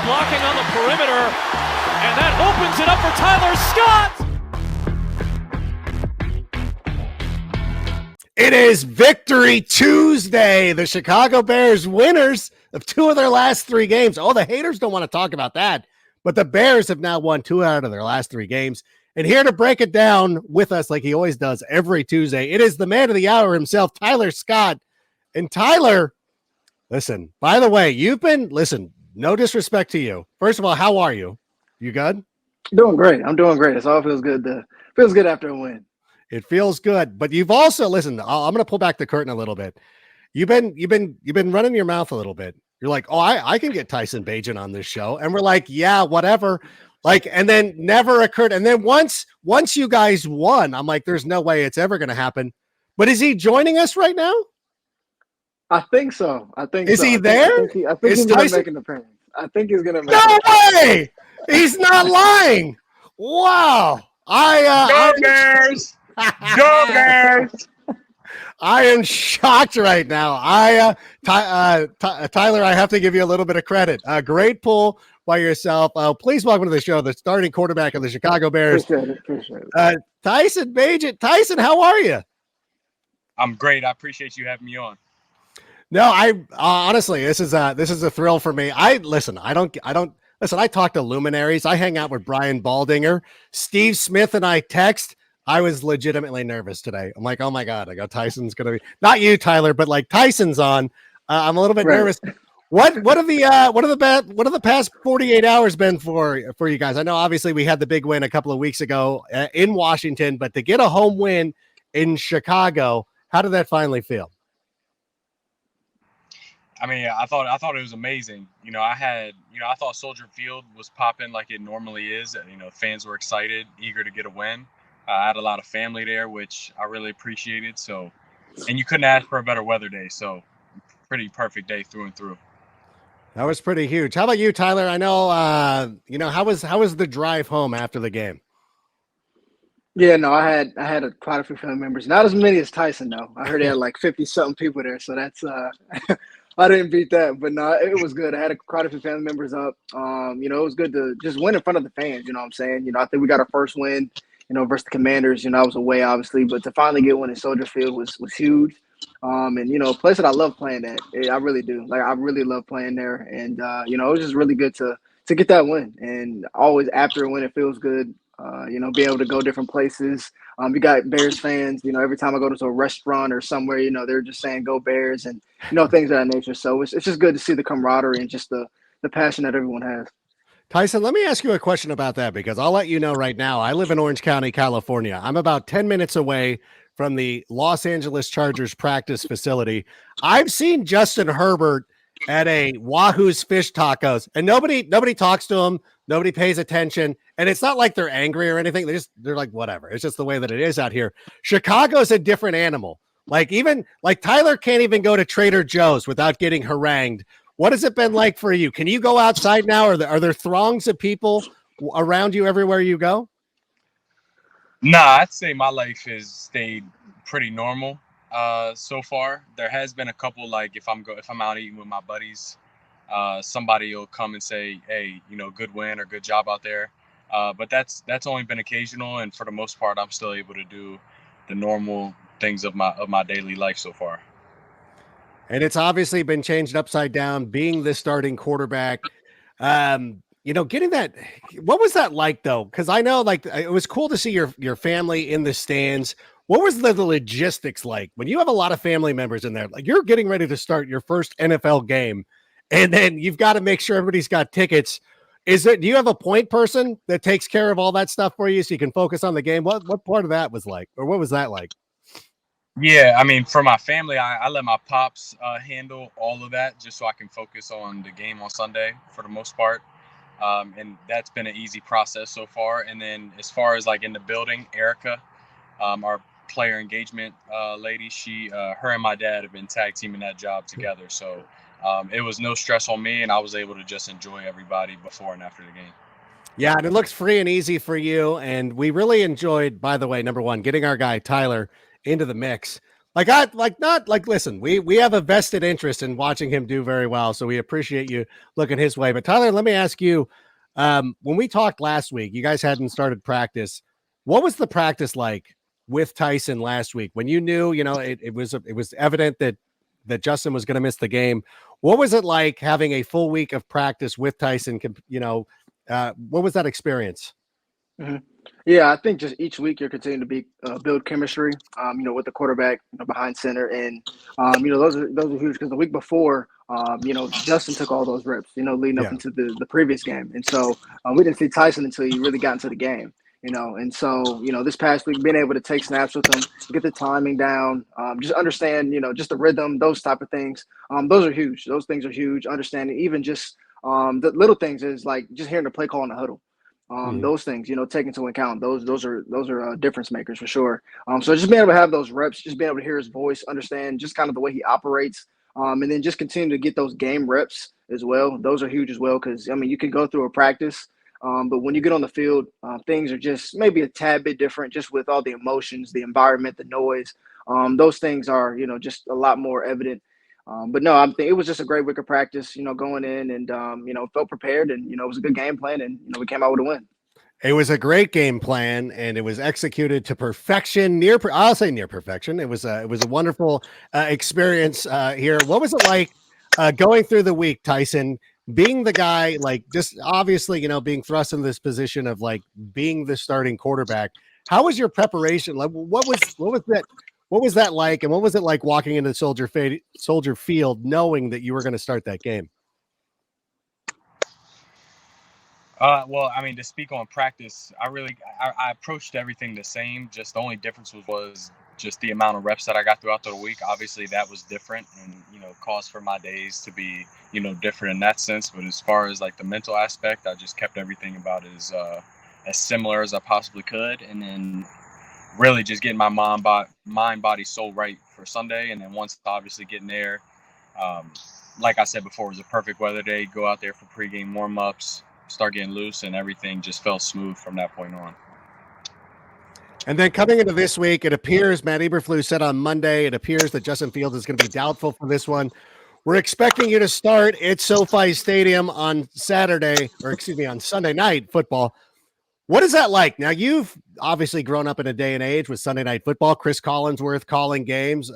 blocking on the perimeter, and that opens it up for Tyler Scott. It is Victory Tuesday. The Chicago Bears winners of 2 of their last 3 games. Oh, the haters don't want to talk about that, but the Bears have now won 2 out of their last 3 games. And here to break it down with us, like he always does every Tuesday, it is the man of the hour himself, Tyler Scott. And Tyler, listen, by the way, no disrespect to you. First of all, how are you? You good? Doing great. I'm doing great. It all feels good. Feels good after a win. It feels good, but you've also I'm going to pull back the curtain a little bit. You've been running your mouth a little bit. You're like, oh, I can get Tyson Bagent on this show, and we're like, yeah, whatever. Like, and then never occurred. And then once you guys won, I'm like, there's no way it's ever going to happen. But is he joining us right now? I think so. Is he there? I think he's going to make an appearance. I think he's going to make No way! He's not lying. Wow. Go Bears! Go Bears! I am shocked right now. Tyler, I have to give you a little bit of credit. Great pull by yourself. Please welcome to the show the starting quarterback of the Chicago Bears. Appreciate it. Tyson Bagent. Tyson, how are you? I'm great. I appreciate you having me on. No, I honestly, this is a thrill for me. I talk to luminaries. I hang out with Brian Baldinger, Steve Smith, and I text. I was legitimately nervous today. I'm like, oh my God, I got Tyson's going to be not you, Tyler, but like Tyson's on. I'm a little bit nervous. What have the past 48 hours been for you guys? I know obviously we had the big win a couple of weeks ago in Washington, but to get a home win in Chicago, how did that finally feel? I mean, I thought it was amazing. I thought Soldier Field was popping like it normally is. Fans were excited, eager to get a win. I had a lot of family there, which I really appreciated. So, and you couldn't ask for a better weather day. So, pretty perfect day through and through. That was pretty huge. How about you, Tyler? I know, how was the drive home after the game? Yeah, no, I had quite a few family members. Not as many as Tyson, though. I heard he had like 50-something people there. So that's I didn't beat that, but no, it was good. I had quite a few family members up. It was good to just win in front of the fans. You know what I'm saying? I think we got our first win, versus the Commanders. I was away, obviously, but to finally get one in Soldier Field was huge. A place that I love playing at. I really do. Like, I really love playing there. And, it was just really good to get that win. And always after a win, it feels good, being able to go different places. You got Bears fans, every time I go to a restaurant or somewhere, they're just saying go Bears and, things of that nature. So it's just good to see the camaraderie and just the passion that everyone has. Tyson, let me ask you a question about that, because I'll let you know right now, I live in Orange County, California. I'm about 10 minutes away from the Los Angeles Chargers practice facility. I've seen Justin Herbert at a Wahoo's Fish Tacos, and nobody talks to him. Nobody pays attention. And it's not like they're angry or anything. They're like, whatever. It's just the way that it is out here. Chicago's a different animal. Like, even like Tyler can't even go to Trader Joe's without getting harangued. What has it been like for you? Can you go outside now? Are there throngs of people around you everywhere you go? Nah, I'd say my life has stayed pretty normal so far. There has been a couple, like if I'm out eating with my buddies, somebody will come and say, hey, good win or good job out there. But that's only been occasional, and for the most part, I'm still able to do the normal things of my daily life so far. And it's obviously been changed upside down, being the starting quarterback. Getting that, what was that like though? Because I know, like, it was cool to see your family in the stands. What was the logistics like when you have a lot of family members in there? Like, you're getting ready to start your first NFL game, and then you've got to make sure everybody's got tickets. Do you have a point person that takes care of all that stuff for you so you can focus on the game? What part of that was like, or what was that like? Yeah, I mean, for my family, I let my pops handle all of that just so I can focus on the game on Sunday for the most part. And that's been an easy process so far. And then as far as like in the building, Erica, our player engagement lady, her and my dad have been tag teaming that job together. So it was no stress on me, and I was able to just enjoy everybody before and after the game. Yeah, and it looks free and easy for you. And we really enjoyed, by the way, number one, getting our guy Tyler into the mix. Listen, we have a vested interest in watching him do very well, so we appreciate you looking his way. But Tyler, let me ask you, when we talked last week, you guys hadn't started practice. What was the practice like with Tyson last week when you knew, it was evident that Justin was going to miss the game? What was it like having a full week of practice with Tyson? What was that experience? Mhm. Yeah, I think just each week you're continuing to build chemistry, with the quarterback behind center, and those are huge because the week before, Justin took all those reps, leading up Yeah. into the previous game, and so we didn't see Tyson until he really got into the game, and so this past week being able to take snaps with him, get the timing down, just understand, just the rhythm, those type of things, those are huge. Those things are huge. Understanding even just the little things is like just hearing the play call in the huddle. Mhm. Those things, take into account. Those are difference makers for sure. So just being able to have those reps, just being able to hear his voice, understand just kind of the way he operates, and then just continue to get those game reps as well. Those are huge as well because you can go through a practice, but when you get on the field, things are just maybe a tad bit different, just with all the emotions, the environment, the noise. Those things are just a lot more evident. But no, it was just a great week of practice, going in and, felt prepared and, it was a good game plan and, we came out with a win. It was a great game plan, and it was executed to perfection. I'll say near perfection. It was a wonderful experience here. What was it like going through the week, Tyson? Being the guy, like just obviously, being thrust in this position of like being the starting quarterback. How was your preparation? Like, what was that like, and what was it like walking into Soldier Field, knowing that you were going to start that game? Well, I mean, to speak on practice, I approached everything the same. Just the only difference was just the amount of reps that I got throughout the week. Obviously, that was different, and caused for my days to be different in that sense. But as far as like the mental aspect, I just kept everything about as similar as I possibly could, and then really just getting my mind, body, soul right for Sunday, and then once obviously getting there. Like I said before, it was a perfect weather day. Go out there for pregame warm-ups, start getting loose, and everything just felt smooth from that point on. And then coming into this week, it appears Matt Eberflus said on Monday, it appears that Justin Fields is going to be doubtful for this one. We're expecting you to start at SoFi Stadium on on Sunday night football. What is that like? Now, you've obviously grown up in a day and age with Sunday night football, Chris Collinsworth calling games.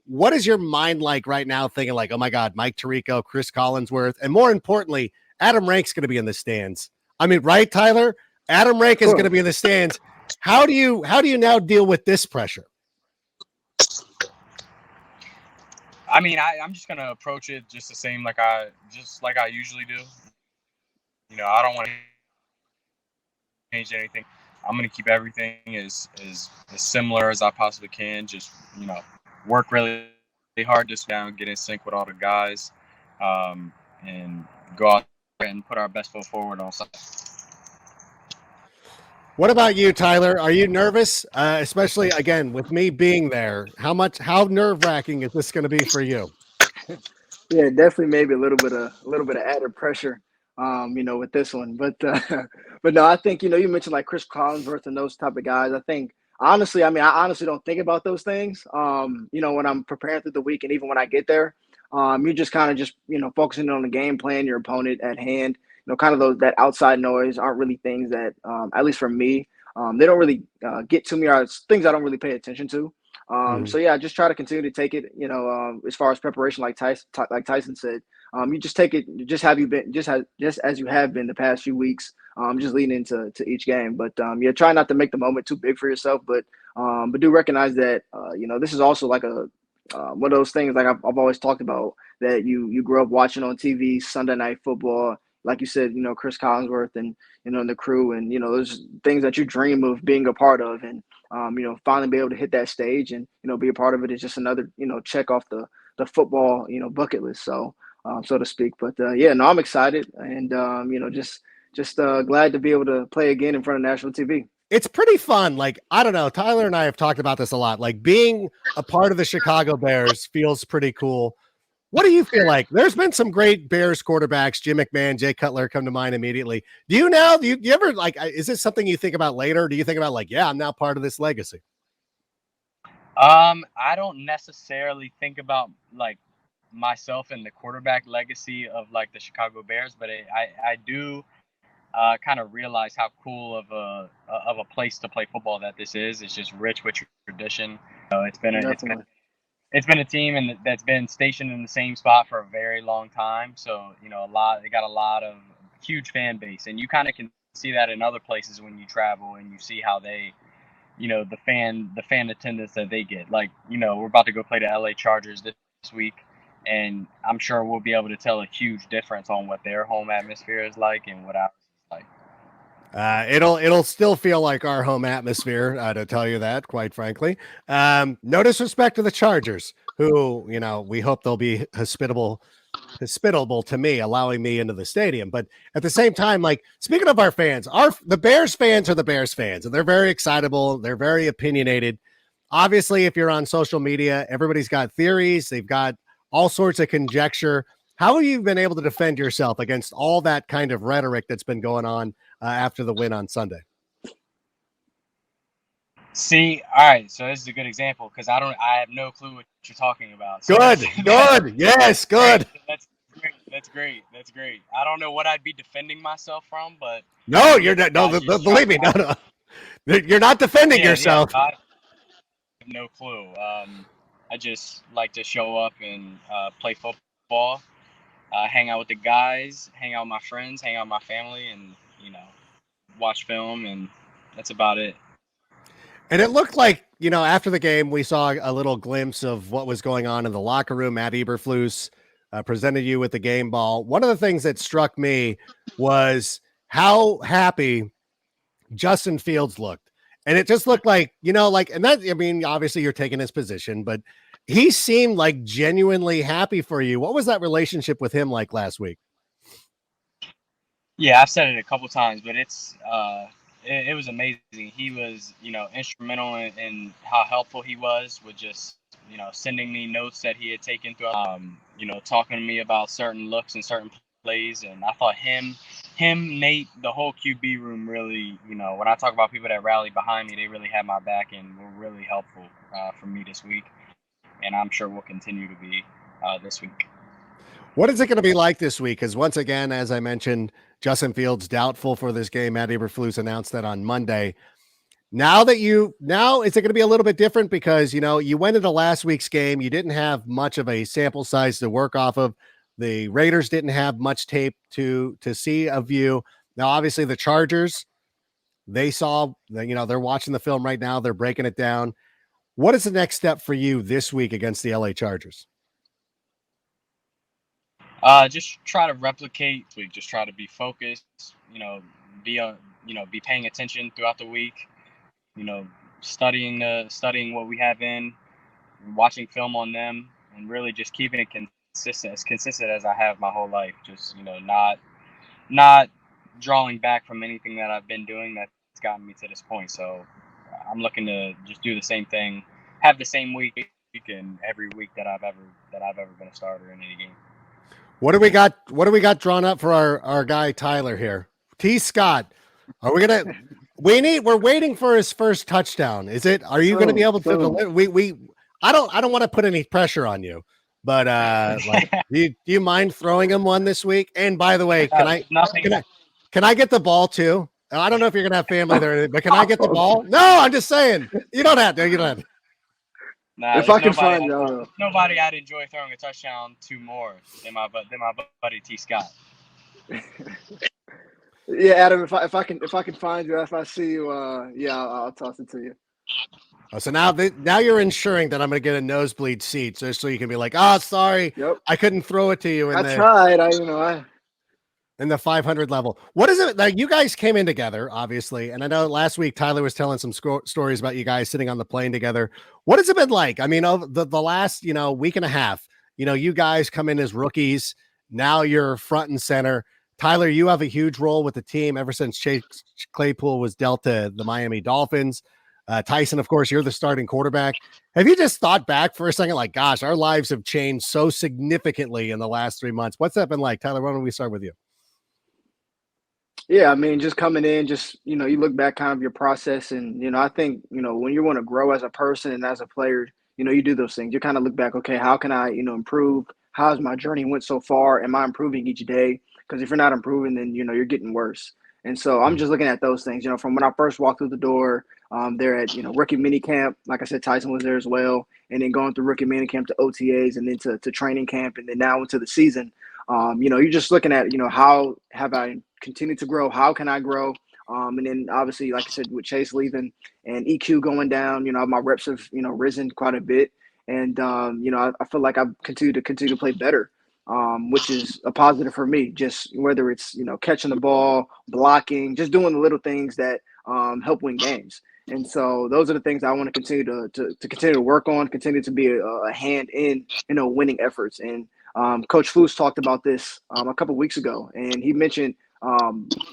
What is your mind like right now thinking like, oh my God, Mike Tirico, Chris Collinsworth, and more importantly, Adam Rank's going to be in the stands. I mean, right, Tyler? Adam Rank is going to be in the stands. How do you now deal with this pressure? I mean, I'm just gonna approach it just the same like I usually do. I don't want to change anything. I'm gonna keep everything as similar as I possibly can. Just work really hard, just down, get in sync with all the guys, and go out there and put our best foot forward on Sunday. What about you, Tyler? Are you nervous? Especially again with me being there. How nerve-wracking is this going to be for you? Yeah, definitely maybe a little bit of added pressure, with this one. But but no, I think you mentioned like Chris Collinsworth and those type of guys. I think honestly, I honestly don't think about those things. When I'm preparing through the week and even when I get there, you're just kind of just focusing on the game plan, your opponent at hand. Kind of that outside noise aren't really things that, at least for me, they don't really get to me, or it's things I don't really pay attention to. So yeah, just try to continue to take it, as far as preparation, like Tyson said, you just take it, just as you have been the past few weeks, just leading into each game. But yeah, try not to make the moment too big for yourself, but do recognize that, this is also like one of those things like I've always talked about, that you grew up watching on TV, Sunday night football, like you said, Chris Collinsworth and and the crew, and those things that you dream of being a part of, and finally be able to hit that stage and be a part of it is just another check off the football bucket list, so to speak. But yeah, no, I'm excited, and just glad to be able to play again in front of national TV. It's pretty fun. Like, I don't know, Tyler and I have talked about this a lot. Like, being a part of the Chicago Bears feels pretty cool. What do you feel like? There's been some great Bears quarterbacks, Jim McMahon, Jay Cutler come to mind immediately. Do you ever like, is this something you think about later? Do you think about like, yeah, I'm now part of this legacy? I don't necessarily think about like myself and the quarterback legacy of like the Chicago Bears, but I do kind of realize how cool of a place to play football that this is. It's just rich with tradition. So Definitely. it's been a team and that's been stationed in the same spot for a very long time. So they got a lot of huge fan base, and you kind of can see that in other places when you travel and you see how they the fan attendance that they get. Like, we're about to go play the LA Chargers this week, and I'm sure we'll be able to tell a huge difference on what their home atmosphere is like and what ours is like. It'll still feel like our home atmosphere, to tell you that, quite frankly. No disrespect to the Chargers, who we hope they'll be hospitable to me, allowing me into the stadium. But at the same time, like, speaking of our fans, the Bears fans are the Bears fans, and they're very excitable. They're very opinionated. Obviously, if you're on social media, everybody's got theories. They've got all sorts of conjecture. How have you been able to defend yourself against all that kind of rhetoric that's been going on after the win on Sunday? See, all right, so this is a good example because I have no clue what you're talking about. So Good. Yes, good. That's great. That's great. I don't know what I'd be defending myself from, but no, you're not. No, believe me, no. You're not defending yourself. Yeah, I have no clue. I just like to show up and play football, hang out with the guys, hang out with my friends, hang out with my family, and watch film, and that's about it. And it looked like, after the game, we saw a little glimpse of what was going on in the locker room. Matt Eberflus presented you with the game ball. One of the things that struck me was how happy Justin Fields looked. And it just looked like, and that, I mean, obviously you're taking his position, but he seemed like genuinely happy for you. What was that relationship with him like last week? Yeah, I've said it a couple times, but it was amazing. He was, instrumental in how helpful he was with just, sending me notes that he had taken through, talking to me about certain looks and certain plays. And I thought him, Nate, the whole QB room really, when I talk about people that rallied behind me, they really had my back and were really helpful for me this week. And I'm sure will continue to be this week. What is it going to be like this week? Because once again, as I mentioned, Justin Fields doubtful for this game. Matt Eberflus announced that on Monday. Now is it going to be a little bit different because, you went into last week's game. You didn't have much of a sample size to work off of. The Raiders didn't have much tape to see of you. Now, obviously the Chargers, they're watching the film right now. They're breaking it down. What is the next step for you this week against the LA Chargers? Just try to replicate. Just try to be focused. Be paying attention throughout the week. Studying what we have in, watching film on them, and really just keeping it consistent as I have my whole life. Just not drawing back from anything that I've been doing that's gotten me to this point. So I'm looking to just do the same thing, have the same week and every week that I've ever been a starter in any game. What do we got drawn up for our guy Tyler here? T. Scott. We're waiting for his first touchdown. Are you going to be able to deliver? I don't want to put any pressure on you, but do you mind throwing him one this week? And by the way, can I get the ball too? I don't know if you're going to have family there, but can I get the ball? No, I'm just saying. You don't have to. Nah, if I can find nobody I'd enjoy throwing a touchdown to more than my buddy T. Scott. Yeah, Adam. If I can find you, if I see you, I'll toss it to you. Oh, so now you're ensuring that I'm going to get a nosebleed seat, so you can be like, oh, sorry, yep. I couldn't throw it to you. I tried. In the 500 level. What is it? Like, you guys came in together, obviously. And I know last week, Tyler was telling some stories about you guys sitting on the plane together. What has it been like? I mean, the last, week and a half, you guys come in as rookies. Now you're front and center. Tyler, you have a huge role with the team ever since Chase Claypool was dealt to the Miami Dolphins. Tyson, of course, you're the starting quarterback. Have you just thought back for a second, like, gosh, our lives have changed so significantly in the last 3 months? What's that been like? Tyler, why don't we start with you? Yeah, I mean, just coming in, just you look back kind of your process, and I think when you want to grow as a person and as a player, you do those things. You kind of look back, okay, how can I improve? How's my journey went so far? Am I improving each day? Because if you're not improving, then you're getting worse. And so I'm just looking at those things. From when I first walked through the door, there at rookie mini camp. Like I said, Tyson was there as well, and then going through rookie mini camp to OTAs, and then to training camp, and then now into the season. You're just looking at, how have I continued to grow? How can I grow? And then obviously, like I said, with Chase leaving and EQ going down, my reps have, risen quite a bit. And, I feel like I've continue to play better, which is a positive for me, just whether it's, catching the ball, blocking, just doing the little things that help win games. And so those are the things I want to continue to continue to work on, continue to be a hand in, winning efforts. And Coach Foose talked about this a couple of weeks ago, and he mentioned,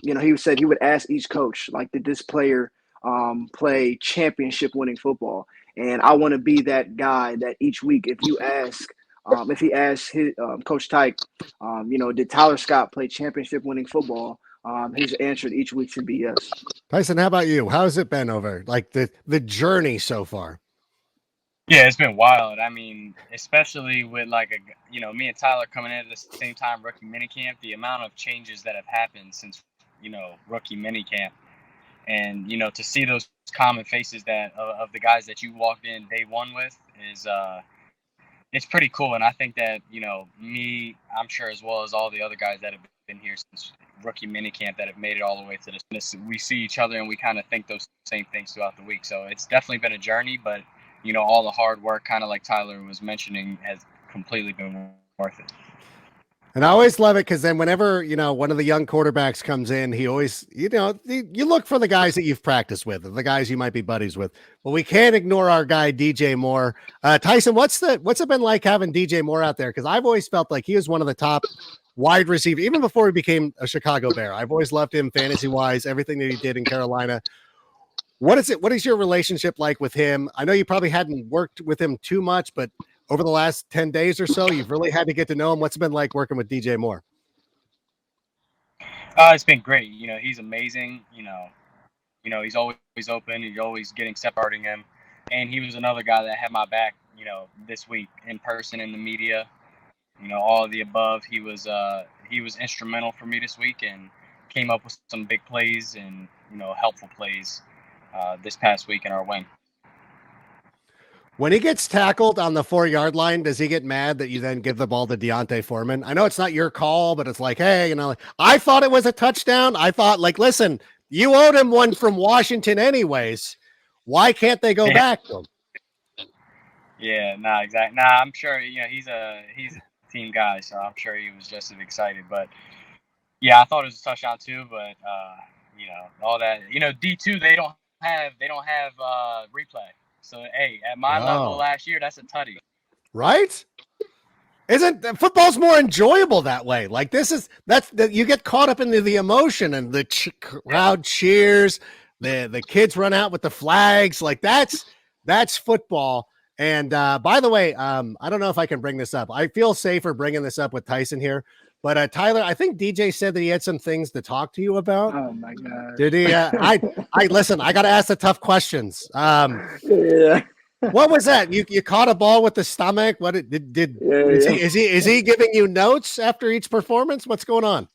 he said he would ask each coach, like, did this player play championship winning football? And I want to be that guy that each week, if he asks his Coach Tyke, did Tyler Scott play championship winning football? His answer each week should be yes. Tyson, how about you? How's it been over like the journey so far? Yeah, it's been wild. I mean, especially with me and Tyler coming in at the same time, rookie minicamp, the amount of changes that have happened since, rookie minicamp. And, to see those common faces that of the guys that you walked in day one with is it's pretty cool. And I think that, me, I'm sure as well as all the other guys that have been here since rookie minicamp that have made it all the way to this, we see each other and we kind of think those same things throughout the week. So it's definitely been a journey, but all the hard work, kind of like Tyler was mentioning, has completely been worth it. And I always love it because then whenever, one of the young quarterbacks comes in, he always, you look for the guys that you've practiced with, the guys you might be buddies with. But we can't ignore our guy, DJ Moore. Tyson, what's it been like having DJ Moore out there? Because I've always felt like he was one of the top wide receivers, even before he became a Chicago Bear. I've always loved him fantasy-wise, everything that he did in Carolina. What is your relationship like with him? I know you probably hadn't worked with him too much, but over the last 10 days or so, you've really had to get to know him. What's it been like working with DJ Moore? It's been great. He's amazing. He's always open. He's always getting separating him. And he was another guy that had my back, this week in person, in the media, all of the above. He was instrumental for me this week and came up with some big plays and, helpful plays this past week in our wing. When he gets tackled on the 4-yard line, does he get mad that you then give the ball to Deontay Foreman? I know it's not your call, but it's like, hey, I thought it was a touchdown. I thought, listen, you owed him one from Washington anyways. Why can't they go back to him? Yeah, exactly. I'm sure, he's a team guy, so I'm sure he was just as excited. But yeah, I thought it was a touchdown too, but all that, D2, they don't have replay. So, hey, at my level last year, that's a tutty. Right? Isn't football's more enjoyable that way? Like you get caught up into the emotion and the crowd cheers, the kids run out with the flags. Like that's football. And by the way, I don't know if I can bring this up. I feel safer bringing this up with Tyson here. But Tyler, I think DJ said that he had some things to talk to you about. Oh my God! Did he? I listen. I got to ask the tough questions. Yeah. What was that? You caught a ball with the stomach? What is he giving you notes after each performance? What's going on?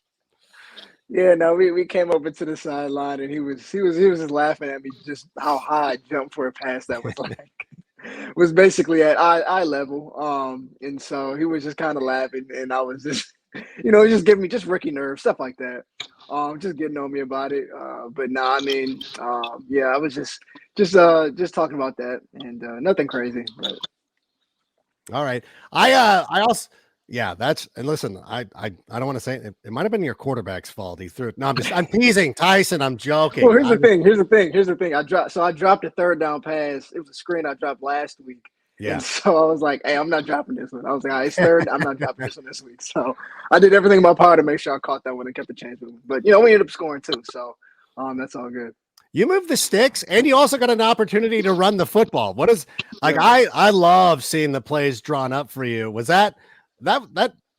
Yeah, no, we came over to the sideline and he was just laughing at me, just how high I jumped for a pass that was like. Was basically at eye level, and so he was just kind of laughing, and I was just, just giving me just rookie nerves, stuff like that, just getting on me about it. But no, I mean, yeah, I was just talking about that, and nothing crazy. But. All right, I also. Yeah, and listen, I don't want to say it might have been your quarterback's fault. He threw it. No, I'm teasing Tyson. I'm joking. Well, here's the thing. I dropped a third down pass. It was a screen I dropped last week. Yeah. And so I was like, hey, I'm not dropping this one. I was like, it's third. I'm not dropping this one this week. So I did everything in my power to make sure I caught that one and kept the change moving. But we ended up scoring too. So that's all good. You move the sticks, and you also got an opportunity to run the football. What is I love seeing the plays drawn up for you. Was that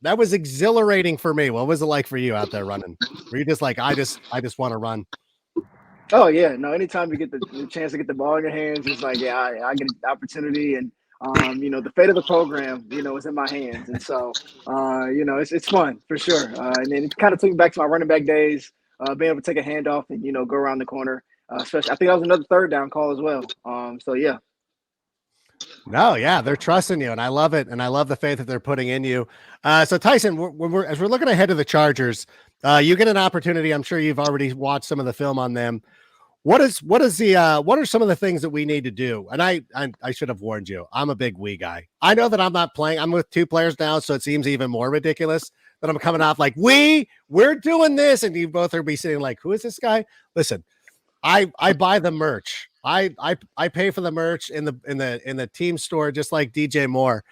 that was exhilarating for me. What was it like for you out there running? Were you just like, I just want to run? Oh yeah, no. Anytime you get the chance to get the ball in your hands, it's like, yeah, I get an opportunity, and the fate of the program, is in my hands, and so it's fun for sure. And then it kind of took me back to my running back days, being able to take a handoff and go around the corner. Especially, I think that was another third down call as well. So yeah. No, yeah, they're trusting you, and I love it, and I love the faith that they're putting in you. So Tyson, as we're looking ahead to the Chargers, you get an opportunity. I'm sure you've already watched some of the film on them. What are some of the things that we need to do? And I should have warned you. I'm a big we guy. I know that I'm not playing. I'm with two players now, so it seems even more ridiculous that I'm coming off like we're doing this, and you both are be sitting like, who is this guy? Listen, I buy the merch. I pay for the merch in the team store, just like DJ Moore.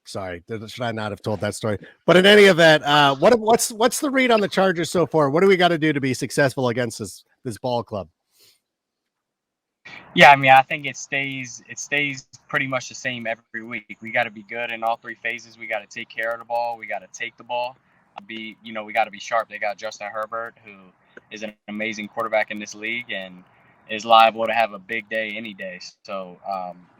Sorry, should I not have told that story? But in any event, what's the read on the Chargers so far? What do we got to do to be successful against this ball club? Yeah, I mean, I think it stays pretty much the same every week. We got to be good in all three phases. We got to take care of the ball. We got to take the ball. We got to be sharp. They got Justin Herbert, who is an amazing quarterback in this league and is liable to have a big day any day. So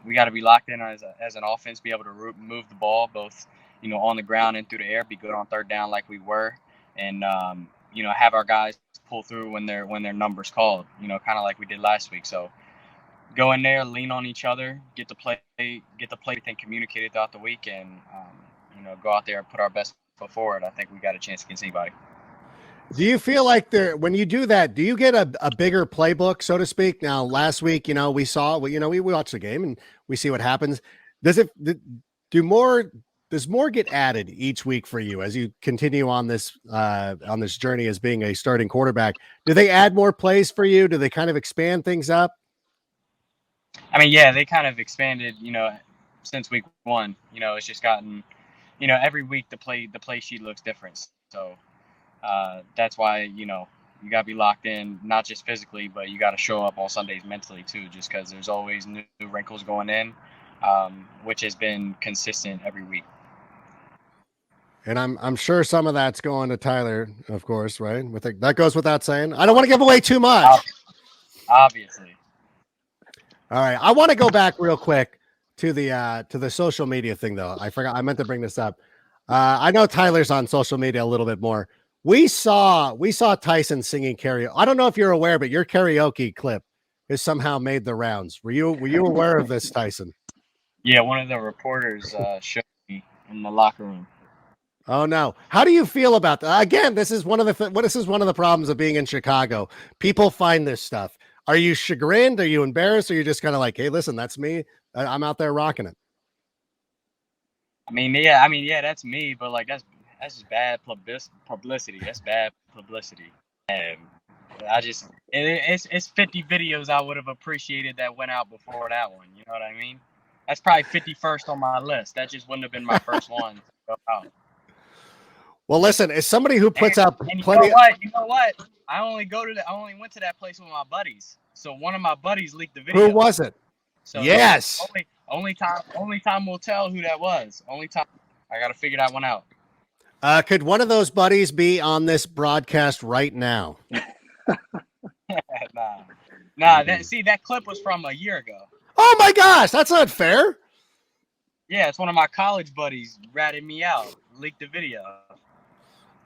we got to be locked in as an offense, be able to move the ball both, on the ground and through the air, be good on third down like we were, and have our guys pull through when their numbers called, kind of like we did last week. So go in there, lean on each other, get the play everything communicated throughout the week, and go out there and put our best foot forward. I think we got a chance against anybody. Do you feel like when you do that, do you get a bigger playbook, so to speak? Now, last week, we watched the game and we see what happens. Does more get added each week for you as you continue on this journey as being a starting quarterback? Do they add more plays for you? Do they kind of expand things up? I mean, yeah, they kind of expanded, since week one. It's just gotten, every week the play sheet looks different. So that's why, you got to be locked in, not just physically, but you got to show up on Sundays mentally too, just because there's always new wrinkles going in, which has been consistent every week. And I'm sure some of that's going to Tyler, of course, right? That goes without saying. I don't want to give away too much. Obviously. All right. I want to go back real quick to the social media thing, though. I meant to bring this up. I know Tyler's on social media a little bit more. We saw Tyson singing karaoke. I don't know if you're aware, but your karaoke clip has somehow made the rounds. Were you aware of this, Tyson? Yeah, one of the reporters showed me in the locker room. Oh no! How do you feel about that? Again, this is one of the problems of being in Chicago. People find this stuff. Are you chagrined? Are you embarrassed? Or are you just kind of like, hey, listen, that's me. I'm out there rocking it. I mean, yeah, that's me. But like, that's just bad publicity. That's bad publicity. And it's 50 videos I would have appreciated that went out before that one. You know what I mean? That's probably 51st on my list. That just wouldn't have been my first one to go out. Well, listen, as somebody who puts out plenty. You know what? I only went to that place with my buddies. So one of my buddies leaked the video. Who was it? So yes. Only time will tell who that was. Only time. I got to figure that one out. Could one of those buddies be on this broadcast right now? Nah. That clip was from a year ago. Oh my gosh, that's not fair. Yeah, it's one of my college buddies ratted me out, leaked the video.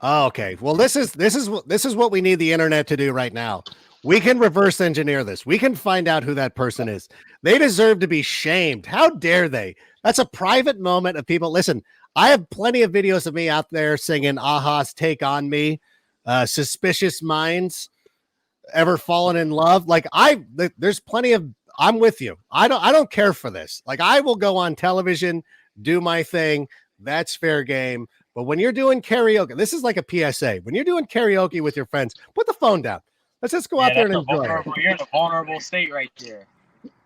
Oh, okay. Well, this is what we need the internet to do right now. We can reverse engineer this. We can find out who that person is. They deserve to be shamed. How dare they? That's a private moment of people. Listen, I have plenty of videos of me out there singing Aha's Take on Me, Suspicious Minds, Ever Fallen in Love. Like there's plenty of, I'm with you. I don't care for this. Like I will go on television, do my thing. That's fair game. But when you're doing karaoke, this is like a PSA. When you're doing karaoke with your friends, put the phone down. Let's just go out there and enjoy it. You're in a vulnerable state right there.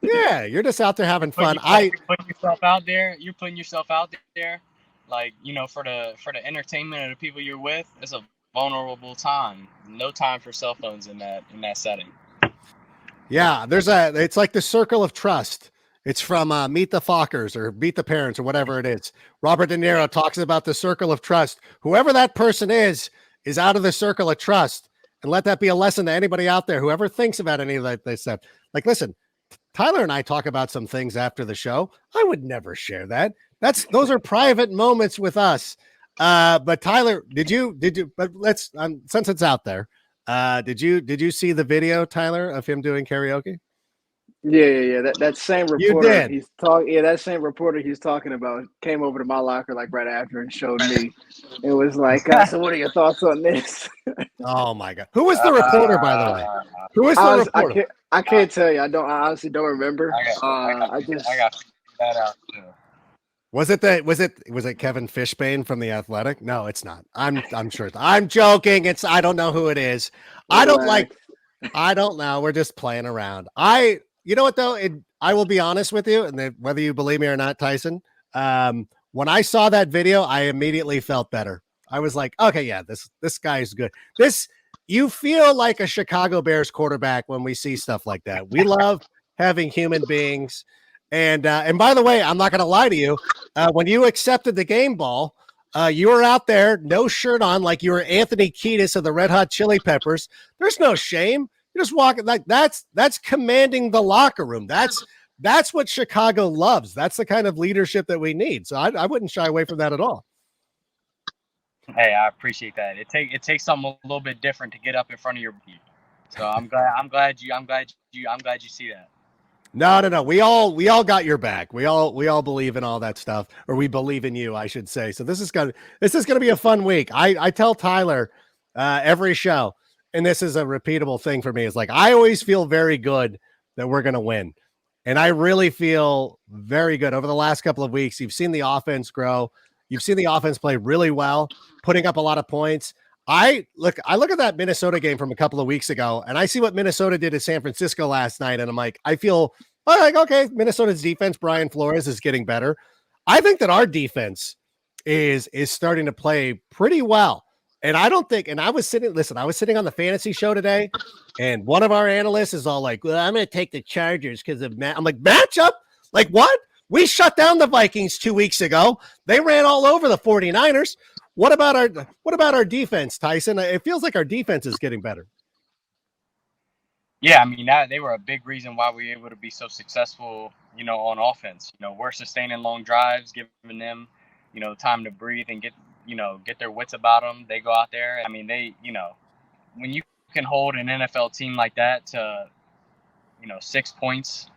Yeah, you're just out there having fun. You're putting yourself out there. You're putting yourself out there, like for the entertainment of the people you're with. It's a vulnerable time. No time for cell phones in that setting. Yeah, it's like the circle of trust. It's from Meet the Fockers or Meet the Parents or whatever it is. Robert De Niro talks about the circle of trust. Whoever that person is out of the circle of trust. And let that be a lesson to anybody out there, whoever thinks about any of that they said. Like, listen, Tyler and I talk about some things after the show. I would never share that. Those are private moments with us. But Tyler, but let's since it's out there, did you see the video, Tyler, of him doing karaoke? Yeah. That same You reporter did. that same reporter he's talking about came over to my locker like right after and showed me. It was like, so what are your thoughts on this? Oh my God. Who was the reporter, by the way? Who was the reporter? I can't tell you. I honestly don't remember. I got that out too. Was it Kevin Fishbane from The Athletic? No, it's not. I'm sure. I'm joking. I don't know who it is. I don't know. We're just playing around. You know what though? I will be honest with you, and whether you believe me or not, Tyson, when I saw that video, I immediately felt better. I was like, okay, yeah, this guy is good. You feel like a Chicago Bears quarterback when we see stuff like that. We love having human beings. And by the way, I'm not going to lie to you. When you accepted the game ball, you were out there, no shirt on, like you were Anthony Kiedis of the Red Hot Chili Peppers. There's no shame. You're just walking like that's commanding the locker room. That's what Chicago loves. That's the kind of leadership that we need. So I wouldn't shy away from that at all. Hey, I appreciate that. It takes something a little bit different to get up in front of your people. So I'm glad you see that. No. We all got your back. We all believe in all that stuff, or we believe in you, I should say. So this is gonna be a fun week. I tell Tyler every show, and this is a repeatable thing for me. It's like I always feel very good that we're gonna win, and I really feel very good over the last couple of weeks. You've seen the offense grow. You've seen the offense play really well, putting up a lot of points. I look at that Minnesota game from a couple of weeks ago, and I see what Minnesota did at San Francisco last night, and I'm like, I feel like, okay, Minnesota's defense, Brian Flores, is getting better. I think that our defense is starting to play pretty well. And I don't think, and I was sitting on the fantasy show today, and one of our analysts is all like, well, I'm going to take the Chargers because of I'm like, matchup? Like what? We shut down the Vikings 2 weeks ago. They ran all over the 49ers. What about our defense, Tyson? It feels like our defense is getting better. Yeah, I mean, they were a big reason why we were able to be so successful, on offense. We're sustaining long drives, giving them, time to breathe and get their wits about them. They go out there. I mean, when you can hold an NFL team like that to, 6 points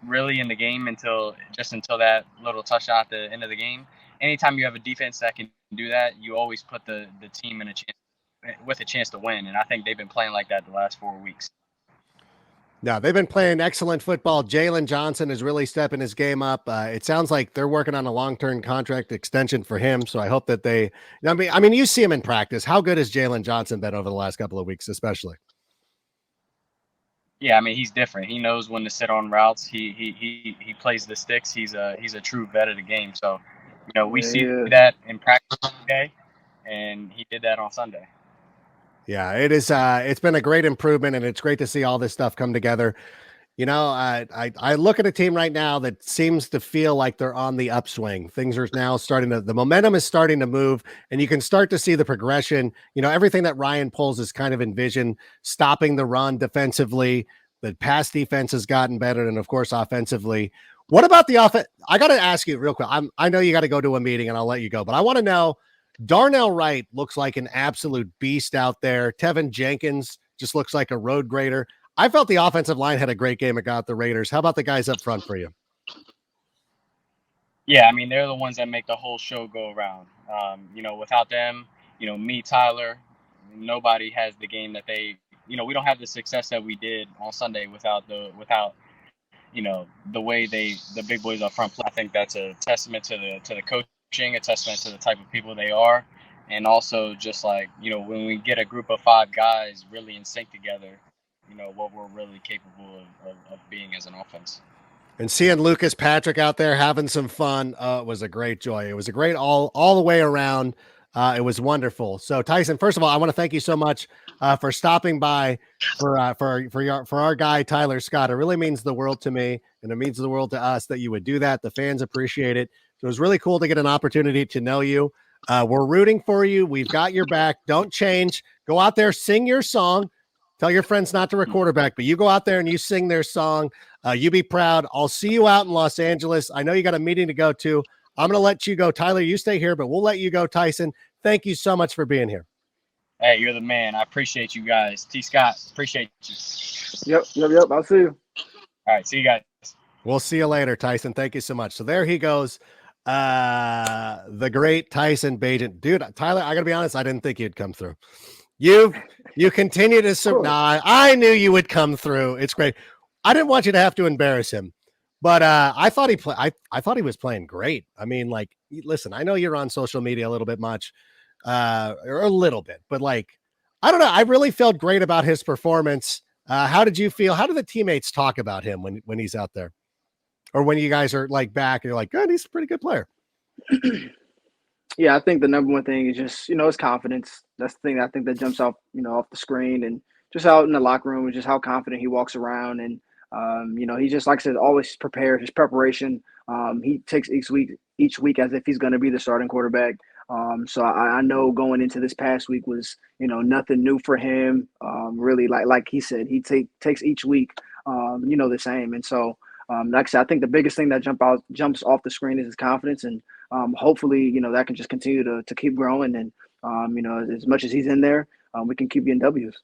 really in the game until that little touchdown at the end of the game. Anytime you have a defense that can do that, you always put the team in a chance to win. And I think they've been playing like that the last 4 weeks. No, they've been playing excellent football. Jalen Johnson is really stepping his game up. It sounds like they're working on a long-term contract extension for him. So I hope that I mean, you see him in practice. How good has Jalen Johnson been over the last couple of weeks, especially? Yeah, I mean, he's different. He knows when to sit on routes. He plays the sticks. He's a true vet of the game. So, we see that in practice today, and he did that on Sunday. Yeah, it is. It's been a great improvement, and it's great to see all this stuff come together. I look at a team right now that seems to feel like they're on the upswing. Things are now the momentum is starting to move, and you can start to see the progression. Everything that Ryan Poles has kind of envisioned, stopping the run defensively, the pass defense has gotten better, and of course, offensively. What about the offense? I got to ask you real quick. I know you got to go to a meeting, and I'll let you go, but I want to know. Darnell Wright looks like an absolute beast out there. Tevin Jenkins just looks like a road grader. I felt the offensive line had a great game against the Raiders. How about the guys up front for you? Yeah, I mean, they're the ones that make the whole show go around. Without them, me, Tyler, nobody has the game that they, we don't have the success that we did on Sunday without the way the big boys up front play. I think that's a testament to the coaching, a testament to the type of people they are. And also just like, when we get a group of 5 guys really in sync together, what we're really capable of being as an offense. And seeing Lucas Patrick out there having some fun was a great joy. It was a great all the way around. It was wonderful. So Tyson, first of all, I want to thank you so much. for stopping by for our guy Tyler Scott. It really means the world to me, and it means the world to us that you would do that. The fans appreciate it. So it was really cool to get an opportunity to know you. We're rooting for you. We've got your back. Don't change. Go out there, sing your song. Tell your friends not to record her back, but you go out there and you sing their song. You be proud. I'll see you out in Los Angeles. I know you got a meeting to go to. I'm going to let you go. Tyler, you stay here, but we'll let you go. Tyson, thank you so much for being here. Hey, you're the man. I appreciate you guys. T. Scott, appreciate you. Yep. I'll see you. All right, see you guys. We'll see you later, Tyson. Thank you so much. So there he goes. The great Tyson Bagent. Dude, Tyler, I got to be honest, I didn't think you'd come through. You continue to I knew you would come through. It's great. I didn't want you to have to embarrass him, but I thought I thought he was playing great. I mean, like, listen, I know you're on social media a little bit much, or a little bit, but like, I don't know. I really felt great about his performance. How did you feel? How do the teammates talk about him when he's out there, or when you guys are like back and you're like, good, he's a pretty good player? Yeah, I think the number one thing is just, his confidence. That's the thing I think that jumps off, off the screen, and just out in the locker room, and just how confident he walks around. And, he just, like I said, always prepared. His preparation, he takes each week as if he's going to be the starting quarterback. So I know going into this past week was, nothing new for him. Really, like he said, he takes each week, the same. And so, like I said, I think the biggest thing that jumps off the screen is his confidence, and hopefully, that can just continue to keep growing. And as much as he's in there, we can keep getting W's.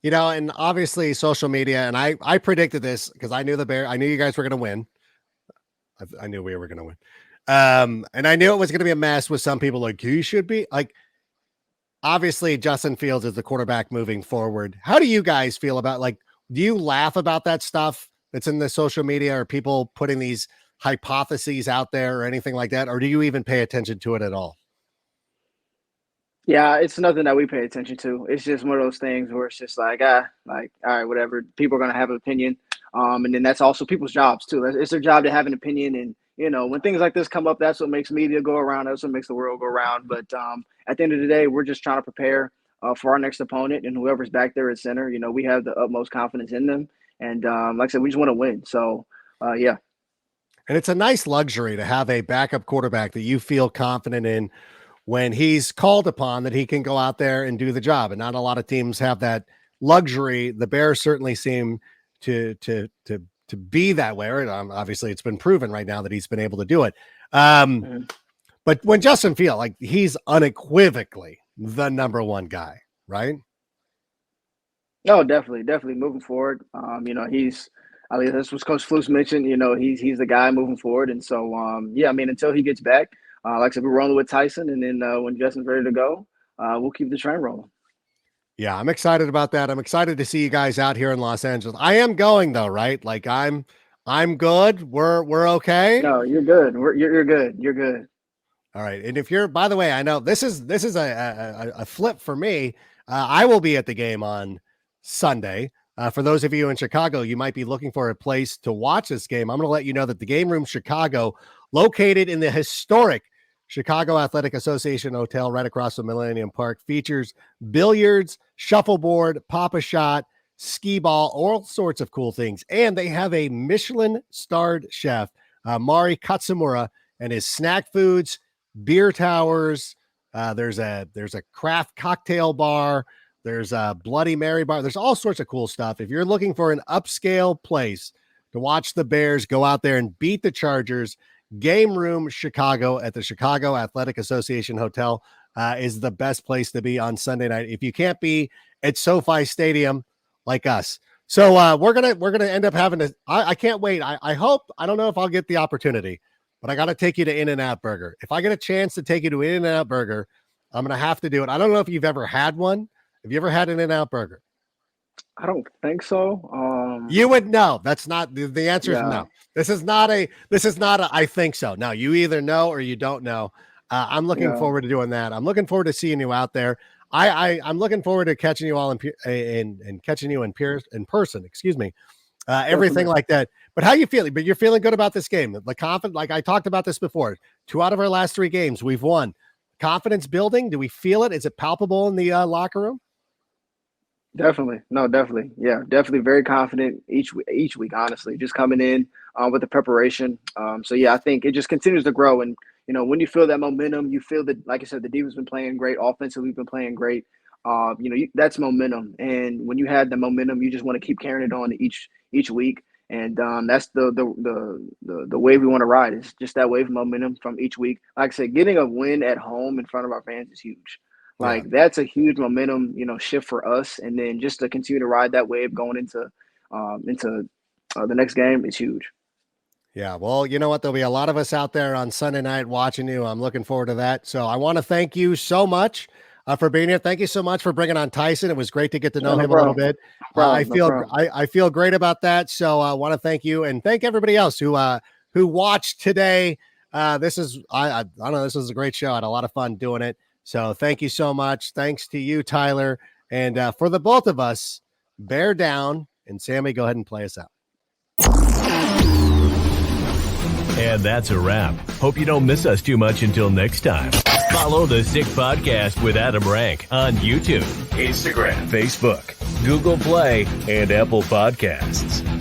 And obviously social media, and I predicted this because I knew I knew you guys were going to win. I knew we were going to win. And I knew it was going to be a mess with some people like, you should be like, obviously Justin Fields is the quarterback moving forward. How do you guys feel about, like, do you laugh about that stuff that's in the social media, or people putting these hypotheses out there or anything like that? Or do you even pay attention to it at all? Yeah, it's nothing that we pay attention to. It's just one of those things where it's just like, all right, whatever. People are going to have an opinion. And then that's also people's jobs too. It's their job to have an opinion. And, when things like this come up, that's what makes media go around. That's what makes the world go around. But at the end of the day, we're just trying to prepare for our next opponent, and whoever's back there at center, we have the utmost confidence in them. And like I said, we just want to win. So, yeah. And it's a nice luxury to have a backup quarterback that you feel confident in when he's called upon, that he can go out there and do the job. And not a lot of teams have that luxury. The Bears certainly seem to be that way. Obviously, it's been proven right now that he's been able to do it. But when Justin Fields, like, he's unequivocally the number one guy, right? No, definitely moving forward. He's, at least that's what Coach Flus mentioned. He's the guy moving forward, and so until he gets back, like I said, we're rolling with Tyson, and then when Justin's ready to go, we'll keep the train rolling. Yeah, I'm excited about that. I'm excited to see you guys out here in Los Angeles. I am going though, right? Like, I'm good. We're okay. No, you're good. You're good. You're good. All right. And if you're, by the way, I know this is a flip for me. I will be at the game on Sunday. For those of you in Chicago, you might be looking for a place to watch this game. I'm going to let you know that the Game Room Chicago, located in the historic Chicago Athletic Association Hotel right across from Millennium Park, features billiards, shuffleboard, pop-a-shot, skee ball, all sorts of cool things. And they have a Michelin-starred chef, Mari Katsumura, and his snack foods, beer towers. There's a craft cocktail bar. There's a Bloody Mary bar. There's all sorts of cool stuff. If you're looking for an upscale place to watch the Bears go out there and beat the Chargers, Game Room Chicago at the Chicago Athletic Association Hotel is the best place to be on Sunday night. If you can't be at SoFi Stadium like us. So we're gonna end up having to. I can't wait. I hope. I don't know if I'll get the opportunity, but I got to take you to In-N-Out Burger. If I get a chance to take you to In-N-Out Burger, I'm gonna have to do it. I don't know if you've ever had one. Have you ever had an In-N-Out Burger? I don't think so. You would know. That's not the answer. Is no. This is not a I think so. No, you either know or you don't know. I'm looking forward to doing that. I'm looking forward to seeing you out there. I'm looking forward to catching you all in catching you in person. Excuse me. Everything like that. But how you feeling? But you're feeling good about this game. The confidence, like I talked about this before. 2 out of our last 3 games we've won. Confidence building. Do we feel it? Is it palpable in the locker room? Definitely. No, definitely. Yeah, definitely very confident each week, honestly, just coming in with the preparation. So yeah, I think it just continues to grow. And, when you feel that momentum, you feel that, like I said, the defense been playing great. Offensively, we've been playing great. That's momentum. And when you have the momentum, you just want to keep carrying it on each week. And that's the wave we want to ride, is just that wave of momentum from each week. Like I said, getting a win at home in front of our fans is huge. Yeah. Like that's a huge momentum, shift for us, and then just to continue to ride that wave going into the next game is huge. Yeah, well, you know what? There'll be a lot of us out there on Sunday night watching you. I'm looking forward to that. So I want to thank you so much for being here. Thank you so much for bringing on Tyson. It was great to get to know him a little bit. I feel great about that. So I want to thank you and thank everybody else who watched today. This is I don't know. This was a great show. I had a lot of fun doing it. So thank you so much. Thanks to you, Tyler, and for the both of us, bear down. And Sammy, go ahead and play us out. And that's a wrap. Hope you don't miss us too much until next time. Follow the Sick Podcast with Adam Rank on YouTube, Instagram, Facebook, Google Play, and Apple Podcasts.